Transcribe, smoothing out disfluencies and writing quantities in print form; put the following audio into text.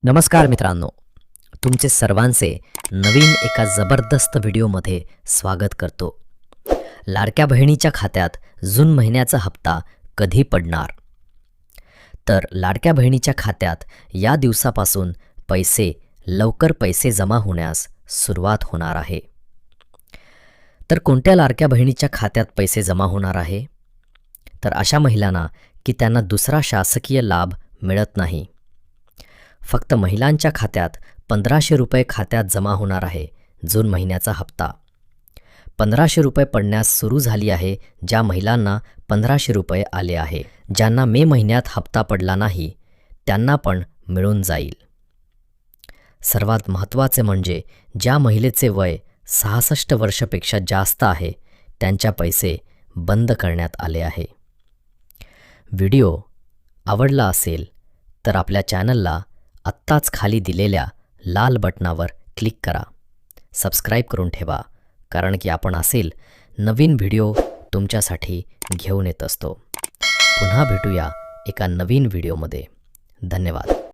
नमस्कार मित्रांनो, तुमचे सर्वांचे नवीन एका जबरदस्त व्हिडिओमध्ये स्वागत करतो. लाडक्या बहिणीच्या खात्यात जून महिन्याचा हप्ता कधी पडणार? तर लाडक्या बहिणीच्या खात्यात या दिवसापासून लवकर पैसे जमा होण्यास सुरुवात होणार आहे. तर कोणत्या लाडक्या बहिणीच्या खात्यात पैसे जमा होणार आहे? तर अशा महिलांना की त्यांना दुसरा शासकीय लाभ मिळत नाही. फक्त महिलांच्या खात्यात 1500 रुपये खात्यात जमा होणार आहे. जून महिन्याचा हप्ता 1500 रुपये पडण्यास सुरू झाली आहे. ज्या महिलांना 1500 रुपये आले आहे, ज्यांना मे महिन्यात हप्ता पडला नाही, त्यांना पण मिळून जाईल. सर्वात महत्त्वाचे म्हणजे ज्या महिलेचे वय 66 वर्षापेक्षा जास्त आहे, त्यांच्या पैसे बंद करण्यात आले आहे. व्हिडिओ आवडला असेल तर आपल्या चॅनलला आत्ताच खाली दिलेल्या लाल बटनावर क्लिक करा. सबस्क्राईब करून ठेवा, कारण की आपण नवीन व्हिडिओ तुमच्यासाठी घेऊन येत असतो. पुन्हा भेटूया एका नवीन व्हिडिओमध्ये. धन्यवाद.